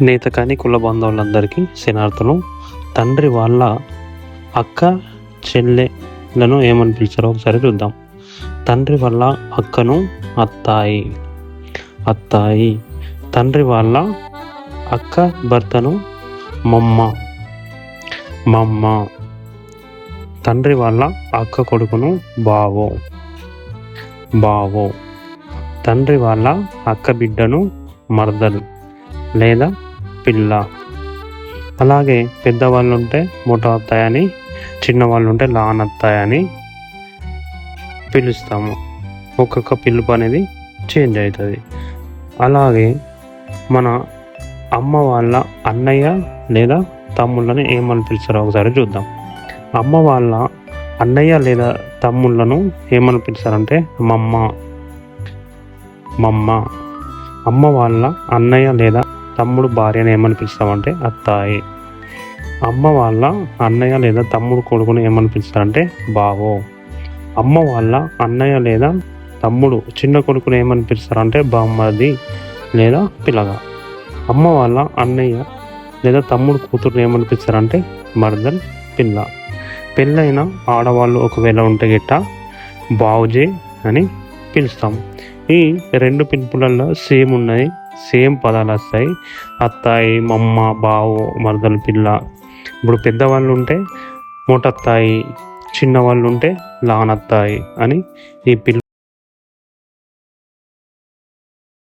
నేతకాని కుల బంధువులందరికీ శనార్థులు. తండ్రి వాళ్ళ అక్క చెల్లెలను ఏమని పిలిచారో ఒకసారి చూద్దాం. తండ్రి వాళ్ళ అక్కను అత్తాయి. అత్తాయి. తండ్రి వాళ్ళ అక్క భర్తను మమ్మ. మమ్మ. తండ్రి వాళ్ళ అక్క కొడుకును బావో. బావో. తండ్రి వాళ్ళ అక్క బిడ్డను మర్దలు లేదా పిల్ల. అలాగే పెద్దవాళ్ళు ఉంటే ముఠా అత్తాయి అని, చిన్నవాళ్ళు ఉంటే లానత్తాయి అని పిలుస్తాము. ఒక్కొక్క పిలుపు అనేది చేంజ్ అవుతుంది. అలాగే మన అమ్మ వాళ్ళ అన్నయ్య లేదా తమ్ముళ్ళని ఏమని పిలుస్తారో ఒకసారి చూద్దాం. అమ్మ వాళ్ళ అన్నయ్య లేదా తమ్ముళ్ళను ఏమని పిలుస్తారంటే మమ్మ. మమ్మ. అమ్మ వాళ్ళ అన్నయ్య లేదా తమ్ముడు భార్యను ఏమని పిలుస్తామంటే అత్తాయి. అమ్మ వాళ్ళ అన్నయ్య లేదా తమ్ముడు కొడుకును ఏమని పిలుస్తారంటే బావో. అమ్మ వాళ్ళ అన్నయ్య లేదా తమ్ముడు చిన్న కొడుకును ఏమని పిలుస్తారంటే బామ్మది లేదా పిల్లగా. అమ్మ వాళ్ళ అన్నయ్య లేదా తమ్ముడు కూతురుని ఏమని పిలుస్తారంటే మర్దల్ పిల్ల. పెళ్ళైన ఆడవాళ్ళు ఒకవేళ ఉంటే గిట్ట బావుజే అని పిలుస్తాం. ఈ రెండు పిలుపులలో సేమ్ ఉన్నాయి, సేమ్ పదాలు వస్తాయి. అత్తాయి, మమ్మ, బావు, మరదలు పిల్ల. ఇప్పుడు పెద్దవాళ్ళు ఉంటే మోటత్తాయి, చిన్నవాళ్ళు ఉంటే లానత్తాయి అని ఈ పిల్ల